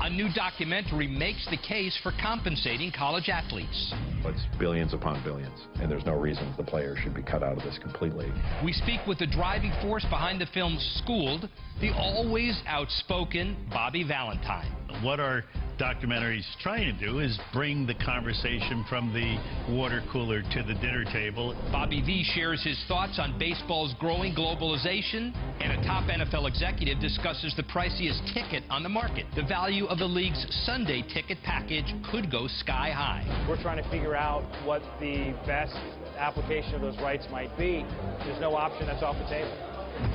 A new documentary makes the case for compensating college athletes. It's billions upon billions, and there's no reason the players should be cut out of this completely. We speak with the driving force behind the film Schooled, the always outspoken Bobby Valentine. What our documentary's trying to do is bring the conversation from the water cooler to the dinner table. Bobby V shares his thoughts on baseball's growing globalization, and a top NFL executive discusses the priciest ticket on the market. The value of the league's Sunday ticket package could go sky high. We're trying to figure out what the best application of those rights might be. There's no option that's off the table.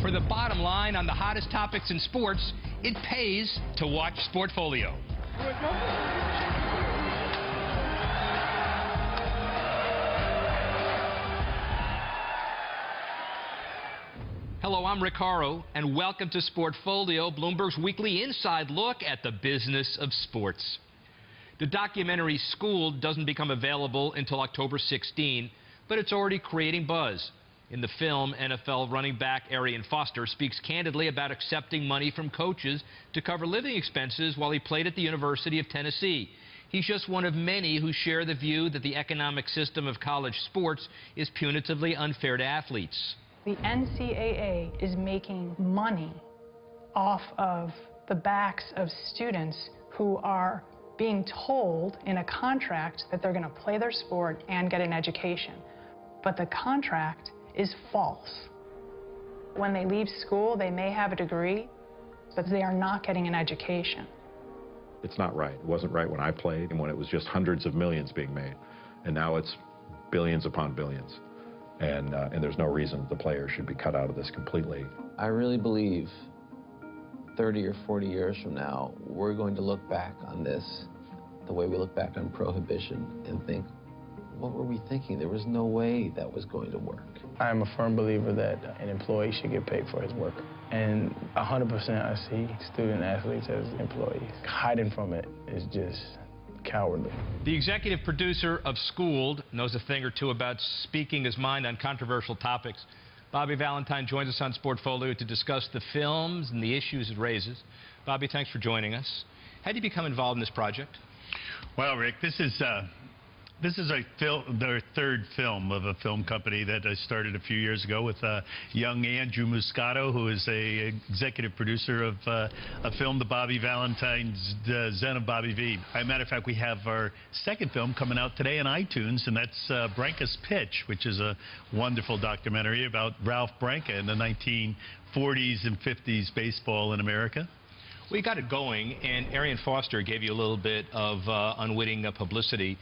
For the bottom line on the hottest topics in sports, it pays to watch Sportfolio. Hello, I'm Rick Haro, and welcome to Sportfolio, Bloomberg's weekly inside look at the business of sports. The documentary Schooled doesn't become available until October 16, but it's already creating buzz. In the film, NFL running back Arian Foster speaks candidly about accepting money from coaches to cover living expenses while he played at the University of Tennessee. He's just one of many who share the view that the economic system of college sports is punitively unfair to athletes. The NCAA is making money off of the backs of students who are being told in a contract that they're going to play their sport and get an education. But the contract is false. When they leave school, they may have a degree, but they are not getting an education. It's not right. It wasn't right when I played and when it was just hundreds of millions being made. And now it's billions upon billions. And there's no reason the players should be cut out of this completely. I really believe 30 or 40 years from now, we're going to look back on this the way we look back on prohibition and think, what were we thinking? There was no way that was going to work. I am a firm believer that an employee should get paid for his work. And 100% I see student athletes as employees. Hiding from it is just cowardly. The executive producer of Schooled knows a thing or two about speaking his mind on controversial topics. Bobby Valentine joins us on Sportfolio to discuss the films and the issues it raises. Bobby, thanks for joining us. How did you become involved in this project? Well, Rick, this is their third film of a film company that I started a few years ago with young Andrew Muscato, who is a executive producer of a film, The Bobby Valentine's Zen of Bobby V. As a matter of fact, we have our second film coming out today on iTunes, and that's Branca's Pitch, which is a wonderful documentary about Ralph Branca in the 1940s and 50s baseball in America. We got it going, and Arian Foster gave you a little bit of unwitting publicity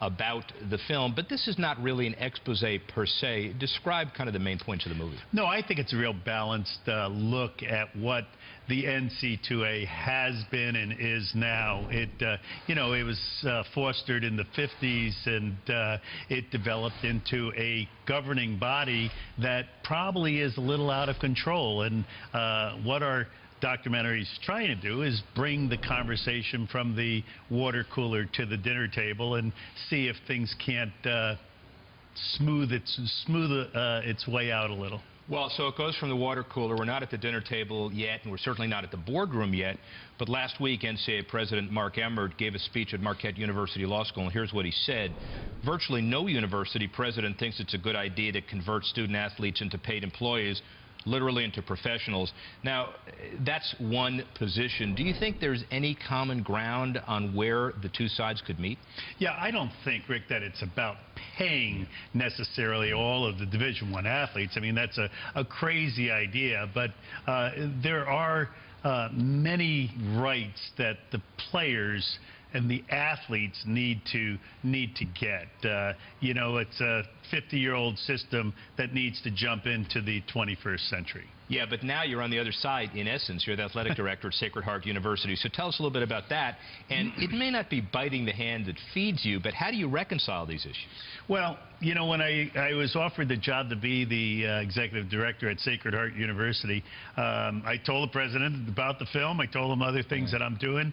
about the film, but this is not really an expose per se. Describe kind of the main points of the movie. No, I think it's a real balanced look at what the NC2A has been and is now. It was fostered in the 50s, and it developed into a governing body that probably is a little out of control. And what our documentary's trying to do is bring the conversation from the water cooler to the dinner table and see if things can't smooth its way out a little. Well, so it goes from the water cooler. We're not at the dinner table yet, and we're certainly not at the boardroom yet. But last week, NCAA President Mark Emmert gave a speech at Marquette University Law School, and here's what he said. Virtually no university president thinks it's a good idea to convert student athletes into paid employees, literally into professionals. Now, that's one position. Do you think there's any common ground on where the two sides could meet? Yeah, I don't think, Rick, that it's about paying necessarily all of the Division I athletes. I mean, that's a crazy idea, but there are many rights that the players and the athletes need to get. It's a 50-year-old system that needs to jump into the 21st century. Yeah, but now you're on the other side, in essence. You're the athletic director at Sacred Heart University. So tell us a little bit about that. And it may not be biting the hand that feeds you, but how do you reconcile these issues? Well, when I was offered the job to be the executive director at Sacred Heart University, I told the president about the film. I told him other things that I'm doing.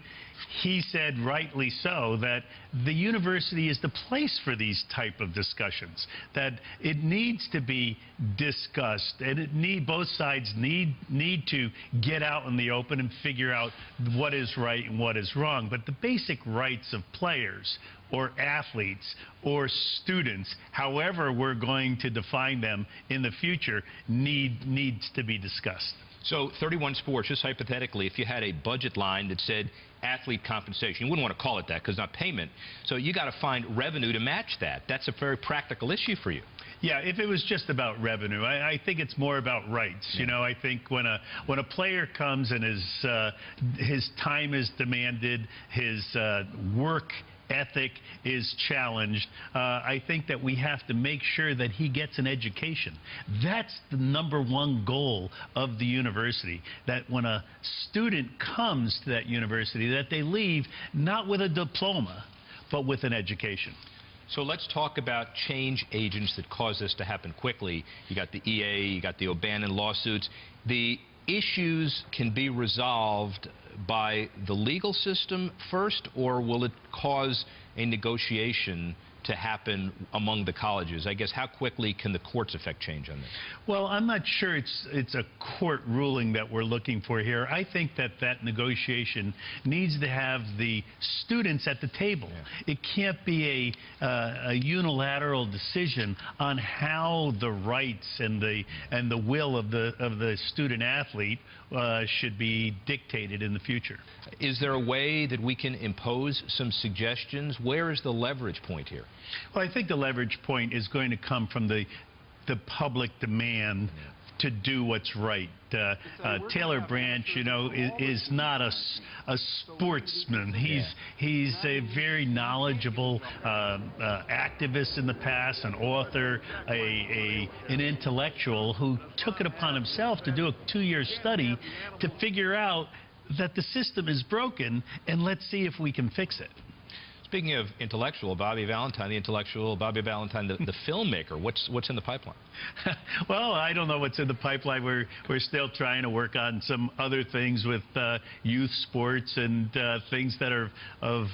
He said, rightly so, that the university is the place for these type of discussions, that it needs to be discussed, and both sides sides need to get out in the open and figure out what is right and what is wrong. But the basic rights of players or athletes or students, however we're going to define them in the future, needs to be discussed. So 31 sports, just hypothetically, if you had a budget line that said athlete compensation, you wouldn't want to call it that because not payment. So you got to find revenue to match that. That's a very practical issue for you. Yeah, if it was just about revenue, I think it's more about rights. Yeah. You know, I think when a player comes and his time is demanded, his work ethic is challenged, I think that we have to make sure that he gets an education. That's the #1 goal of the university, that when a student comes to that university, that they leave not with a diploma, but with an education. So let's talk about change agents that cause this to happen quickly. You got the EA, you got the O'Bannon lawsuits. The issues can be resolved by the legal system first, or will it cause a negotiation to happen among the colleges? I guess, how quickly can the courts affect change on this? Well, I'm not sure it's a court ruling that we're looking for here. I think that negotiation needs to have the students at the table. Yeah. It can't be a unilateral decision on how the rights and the will of the student athlete should be dictated in the future. Is there a way that we can impose some suggestions? Where is the leverage point here? Well, I think the leverage point is going to come from the public demand to do what's right. Taylor Branch, you know, is not a sportsman. He's a very knowledgeable activist in the past, an author, an intellectual who took it upon himself to do a 2-year study to figure out that the system is broken, and let's see if we can fix it. Speaking of intellectual, Bobby Valentine, the filmmaker, what's in the pipeline? Well, I don't know what's in the pipeline. We're still trying to work on some other things with youth sports and things that are of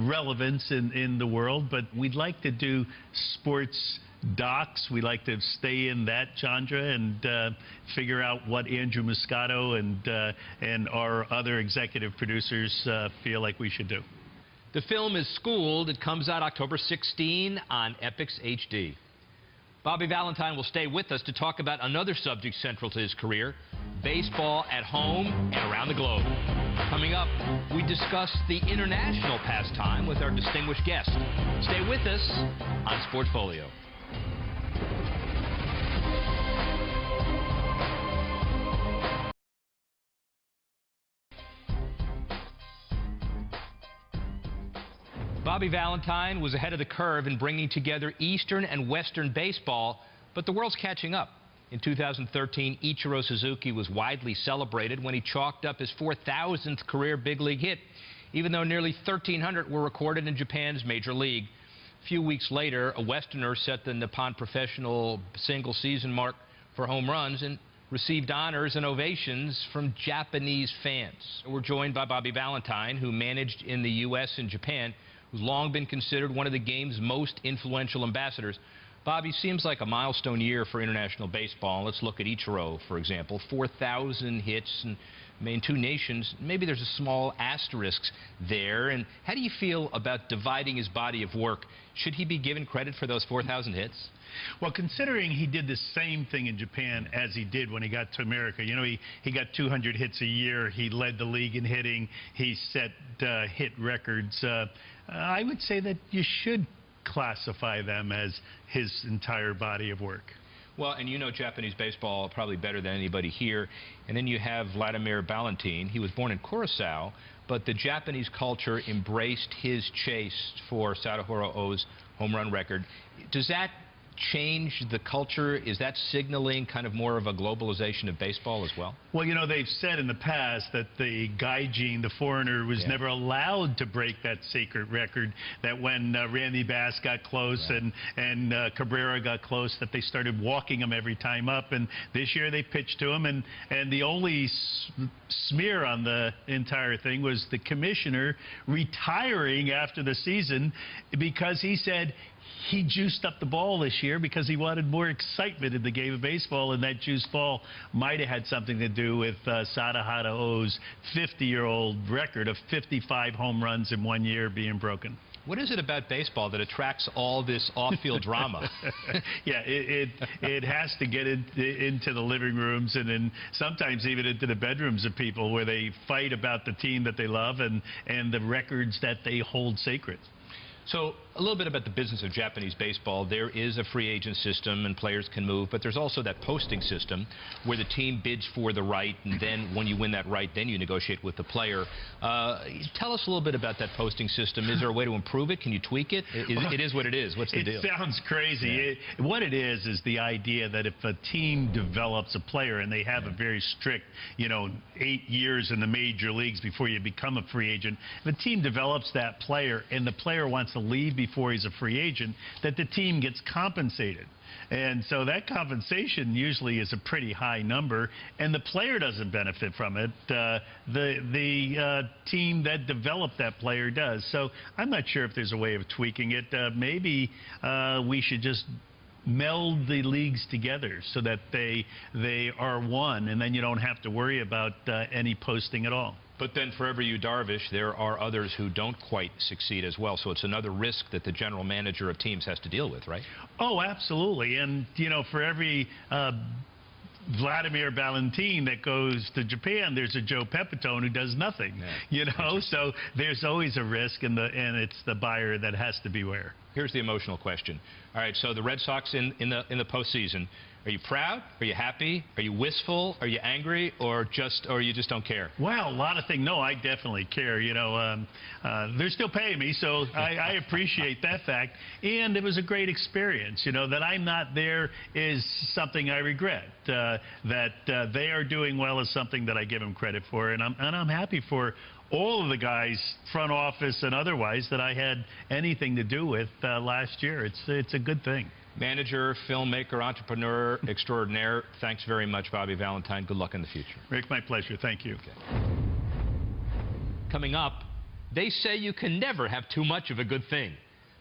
relevance in the world. But we'd like to do sports docs. We like to stay in that genre and figure out what Andrew Moscato and our other executive producers feel like we should do. The film is Schooled. It comes out October 16 on Epix HD. Bobby Valentine will stay with us to talk about another subject central to his career, baseball at home and around the globe. Coming up, we discuss the international pastime with our distinguished guest. Stay with us on Sportfolio. Bobby Valentine was ahead of the curve in bringing together Eastern and Western baseball, but the world's catching up. In 2013, Ichiro Suzuki was widely celebrated when he chalked up his 4,000th career big league hit, even though nearly 1,300 were recorded in Japan's major league. A few weeks later, a Westerner set the Nippon professional single-season mark for home runs and received honors and ovations from Japanese fans. We're joined by Bobby Valentine, who managed in the U.S. and Japan, who's long been considered one of the game's most influential ambassadors. Bobby, seems like a milestone year for international baseball. Let's look at Ichiro, for example. 4,000 hits in 2 nations. Maybe there's a small asterisk there. And how do you feel about dividing his body of work? Should he be given credit for those 4,000 hits? Well, considering he did the same thing in Japan as he did when he got to America, you know, he got 200 hits a year. He led the league in hitting. He set hit records. I would say that you should classify them as his entire body of work. Well, and you know Japanese baseball probably better than anybody here. And then you have Vladimir Valentin. He was born in Curaçao, but the Japanese culture embraced his chase for Sadaharu Oh's home run record. Does that change the culture? Is that signaling kind of more of a globalization of baseball as well? Well, you know, they've said in the past that the gaijin, the foreigner, was never allowed to break that sacred record, that when Randy Bass got close and Cabrera got close, that they started walking him every time up. And this year they pitched to him, and the only smear on the entire thing was the commissioner retiring after the season because he said he juiced up the ball this year because he wanted more excitement in the game of baseball, and that juice ball might have had something to do with Sadahadao's 50-year-old record of 55 home runs in 1 year being broken. What is it about baseball that attracts all this off-field drama? Yeah, it has to get into the living rooms and then sometimes even into the bedrooms of people where they fight about the team that they love and the records that they hold sacred. So a little bit about the business of Japanese baseball. There is a free agent system and players can move, but there's also that posting system where the team bids for the right, and then when you win that right, then you negotiate with the player. Tell us a little bit about that posting system. Is there a way to improve it? Can you tweak it? It is what it is. What's the deal? It sounds crazy. Yeah. What it is the idea that if a team develops a player and they have a very strict, 8 years in the major leagues before you become a free agent, if a team develops that player and the player wants to leave before he's a free agent, that the team gets compensated. And so that compensation usually is a pretty high number, and the player doesn't benefit from it. The team that developed that player does. So I'm not sure if there's a way of tweaking it. Maybe we should just meld the leagues together so that they are one, and then you don't have to worry about any posting at all. But then for every Yu Darvish, there are others who don't quite succeed as well. So it's another risk that the general manager of teams has to deal with, right? Oh, absolutely. And, for every Vladimir Valentin that goes to Japan, there's a Joe Pepitone who does nothing, So there's always a risk, and it's the buyer that has to beware. Here's the emotional question. All right, so the Red Sox in the postseason. Are you proud? Are you happy? Are you wistful? Are you angry? Or you just don't care? Well, a lot of things. No, I definitely care. They're still paying me, so I appreciate that fact. And it was a great experience. That I'm not there is something I regret. That they are doing well is something that I give them credit for, and I'm happy for all of the guys, front office and otherwise, that I had anything to do with last year. It's a good thing. Manager, filmmaker, entrepreneur extraordinaire. Thanks very much, Bobby Valentine. Good luck in the future. Rick, my pleasure. Thank you. Okay. Coming up, they say you can never have too much of a good thing.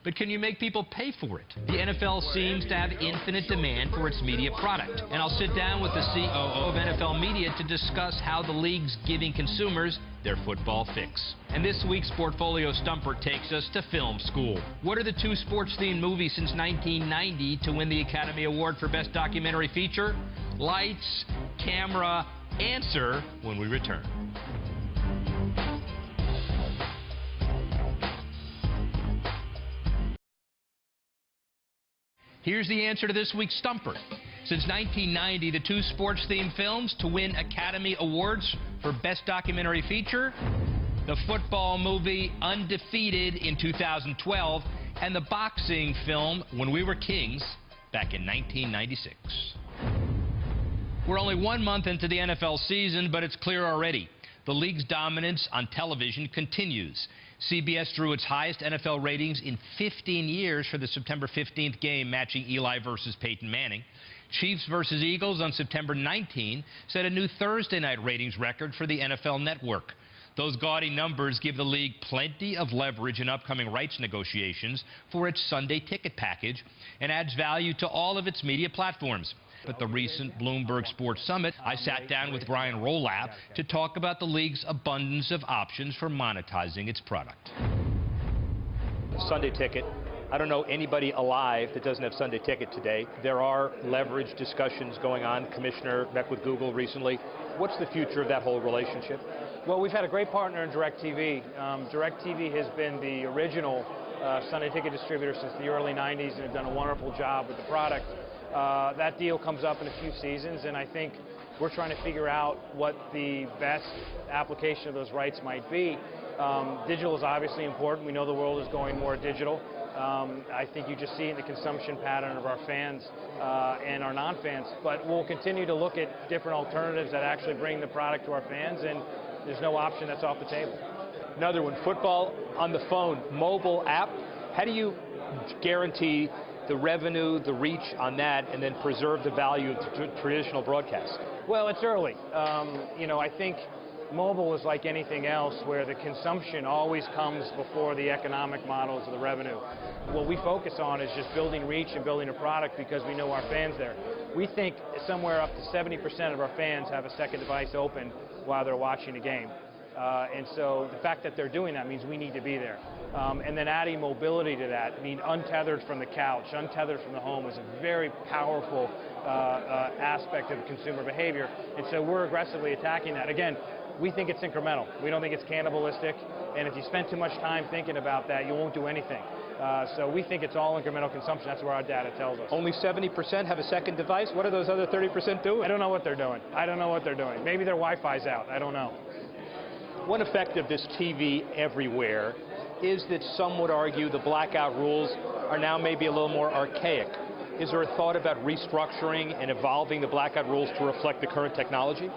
But can you make people pay for it? The NFL seems to have infinite demand for its media product. And I'll sit down with the COO of NFL Media to discuss how the league's giving consumers their football fix. And this week's Sportfolio Stumper takes us to film school. What are the two sports-themed movies since 1990 to win the Academy Award for Best Documentary Feature? Lights, camera, answer when we return. Here's the answer to this week's Stumper. Since 1990, the two sports-themed films to win Academy Awards for Best Documentary Feature, the football movie Undefeated in 2012, and the boxing film When We Were Kings back in 1996. We're only 1 month into the NFL season, but it's clear already. The league's dominance on television continues. CBS drew its highest NFL ratings in 15 years for the September 15th game matching Eli versus Peyton Manning. Chiefs versus Eagles on September 19 set a new Thursday night ratings record for the NFL Network. Those gaudy numbers give the league plenty of leverage in upcoming rights negotiations for its Sunday ticket package and adds value to all of its media platforms. At the recent Bloomberg Sports Summit, I sat down with Brian Rolap to talk about the league's abundance of options for monetizing its product. Sunday ticket. I don't know anybody alive that doesn't have Sunday ticket today. There are leverage discussions going on. Commissioner met with Google recently. What's the future of that whole relationship? Well, we've had a great partner in DirecTV. DirecTV has been the original Sunday ticket distributor since the early 90s and have done a wonderful job with the product. That deal comes up in a few seasons, and I think we're trying to figure out what the best application of those rights might be. Digital is obviously important. We know the world is going more digital. I think you just see it in the consumption pattern of our fans and our non-fans. But we'll continue to look at different alternatives that actually bring the product to our fans, and there's no option that's off the table. Another one, football on the phone, mobile app. How do you guarantee the revenue, the reach on that, and then preserve the value of traditional broadcast? Well, it's early. I think Mobile is like anything else where the consumption always comes before the economic models of the revenue. What we focus on is just building reach and building a product because we know our fans there. We think somewhere up to 70% of our fans have a second device open while they're watching a game. And so the fact that they're doing that means we need to be there. And then adding mobility to that, I mean untethered from the couch, untethered from the home is a very powerful aspect of consumer behavior. And so we're aggressively attacking that. Again, we think it's incremental. We don't think it's cannibalistic. And if you spend too much time thinking about that, you won't do anything. So we think it's all incremental consumption. That's what our data tells us. Only 70% have a second device? What are those other 30% doing? I don't know what they're doing. I don't know what they're doing. Maybe their Wi-Fi's out. I don't know. One effect of this TV everywhere is that some would argue the blackout rules are now maybe a little more archaic. Is there a thought about restructuring and evolving the blackout rules to reflect the current technology?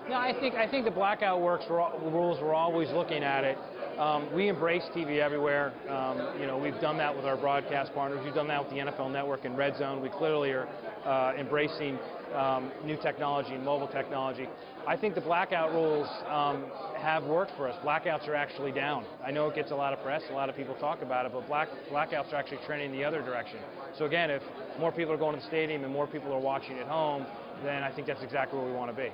No, I think the blackout rules, we're always looking at it. We embrace TV everywhere. You know, we've done that with our broadcast partners. We've done that with the NFL Network and Red Zone. We clearly are embracing new technology and mobile technology. I think the blackout rules have worked for us. Blackouts are actually down. I know it gets a lot of press, a lot of people talk about it, but blackouts are actually trending the other direction. So again, if more people are going to the stadium and more people are watching at home, then I think that's exactly where we want to be.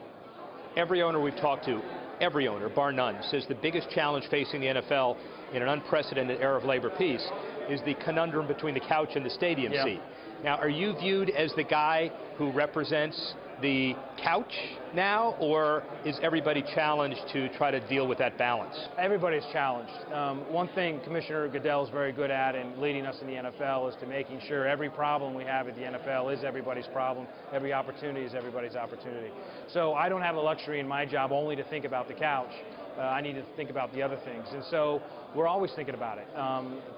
Every owner we've talked to, every owner, bar none, says the biggest challenge facing the NFL in an unprecedented era of labor peace is the conundrum between the couch and the stadium seat. Now, are you viewed as the guy who represents the couch now, or is everybody challenged to try to deal with that balance? Everybody's challenged. One thing Commissioner Goodell is very good at in leading us in the NFL is to making sure every problem we have at the NFL is everybody's problem, every opportunity is everybody's opportunity. So I don't have the luxury in my job only to think about the couch. I need to think about the other things. And so we're always thinking about it.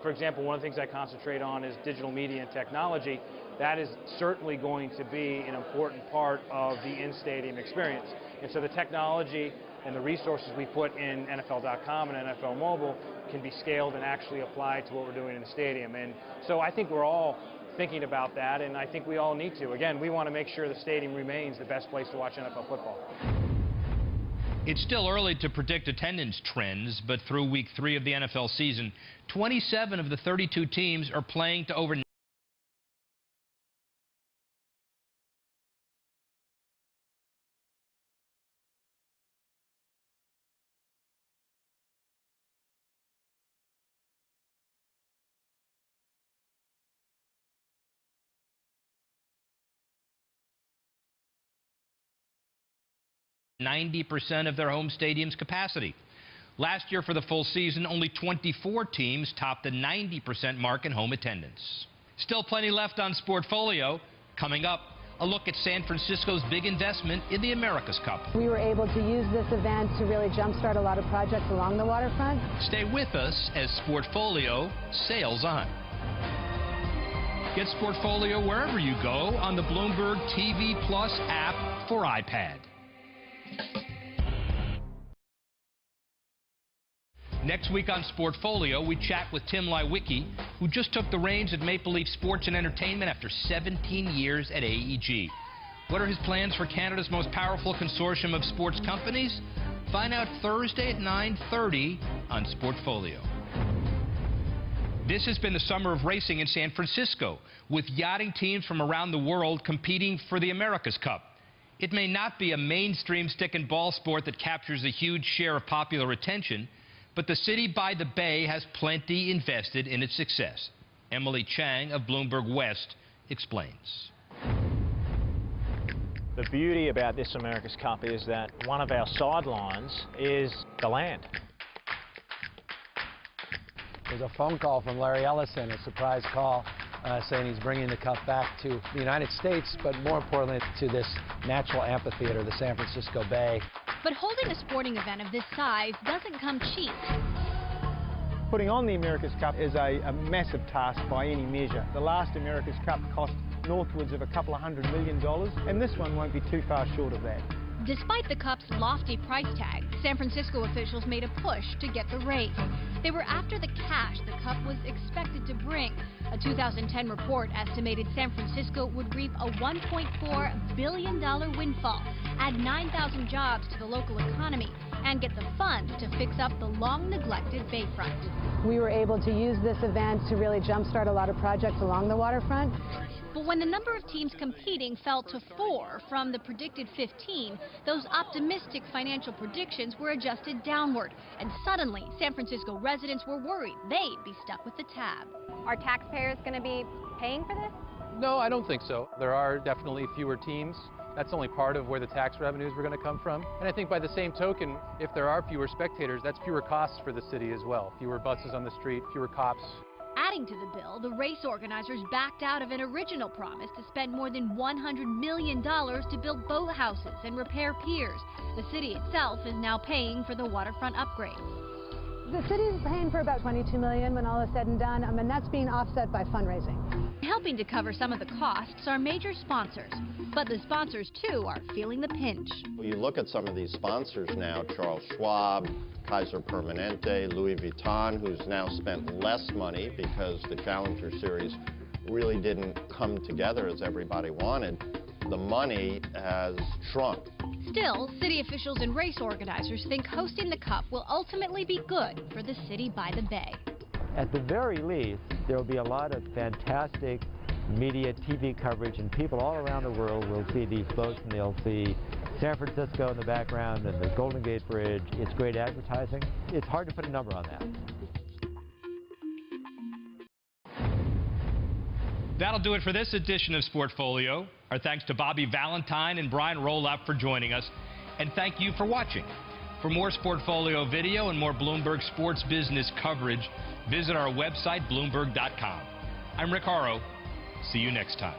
For example, one of the things I concentrate on is digital media and technology. That is certainly going to be an important part of the in-stadium experience. And so the technology and the resources we put in NFL.com and NFL Mobile can be scaled and actually applied to what we're doing in the stadium. And so I think we're all thinking about that, and I think we all need to. Again, we want to make sure the stadium remains the best place to watch NFL football. It's still early to predict attendance trends, but through week 3 of the NFL season, 27 of the 32 teams are playing to over 90% of their home stadium's capacity. Last year for the full season, only 24 teams topped the 90% mark in home attendance. Still plenty left on Sportfolio. Coming up, a look at San Francisco's big investment in the America's Cup. We were able to use this event to really jumpstart a lot of projects along the waterfront. Stay with us as Sportfolio sails on. Get Sportfolio wherever you go on the Bloomberg TV Plus app for iPad. Next week on Sportfolio, we chat with Tim Lewicki, who just took the reins at Maple Leaf Sports and Entertainment after 17 years at AEG. What are his plans for Canada's most powerful consortium of sports companies? Find out Thursday at 9:30 on Sportfolio. This has been the summer of racing in San Francisco, with yachting teams from around the world competing for the America's Cup. It may not be a mainstream stick and ball sport that captures a huge share of popular attention, but the city by the bay has plenty invested in its success. Emily Chang of Bloomberg West explains. The beauty about this America's Cup is that one of our sidelines is the land. There's a phone call from Larry Ellison, a surprise call, saying he's bringing the cup back to the United States, but more importantly to this natural amphitheater, the San Francisco Bay. But holding a sporting event of this size doesn't come cheap. Putting on the America's Cup is a massive task by any measure. The last America's Cup cost northwards of $200 million, and this one won't be too far short of that. Despite the Cup's lofty price tag, San Francisco officials made a push to get the race. They were after the cash the Cup was expected to bring. A 2010 report estimated San Francisco would reap a $1.4 billion windfall, add 9,000 jobs to the local economy, and get the funds to fix up the long-neglected bayfront. We were able to use this event to really jumpstart a lot of projects along the waterfront. But when the number of teams competing fell to 4 from the predicted 15, those optimistic financial predictions were adjusted downward. And suddenly, San Francisco residents were worried they'd be stuck with the tab. Are taxpayers going to be paying for this? No, I don't think so. There are definitely fewer teams. That's only part of where the tax revenues were going to come from. And I think by the same token, if there are fewer spectators, that's fewer costs for the city as well. Fewer buses on the street, fewer cops. Adding to the bill, the race organizers backed out of an original promise to spend more than $100 million to build boathouses and repair piers. The city itself is now paying for the waterfront upgrade. The city is paying for about $22 million when all is said and done, and that's being offset by fundraising. Helping to cover some of the costs are major sponsors, but the sponsors too are feeling the pinch. You look at some of these sponsors now, Charles Schwab, Kaiser Permanente, Louis Vuitton, who's now spent less money because the Challenger Series really didn't come together as everybody wanted. The money has shrunk. Still, city officials and race organizers think hosting the Cup will ultimately be good for the city by the bay. At the very least, there will be a lot of fantastic media, TV coverage, and people all around the world will see these boats, and they'll see San Francisco in the background and the Golden Gate Bridge. It's great advertising. It's hard to put a number on that. That'll do it for this edition of Sportfolio. Our thanks to Bobby Valentine and Brian Roloff for joining us. And thank you for watching. For more Sportfolio video and more Bloomberg sports business coverage, visit our website, Bloomberg.com. I'm Rick Horrow. See you next time.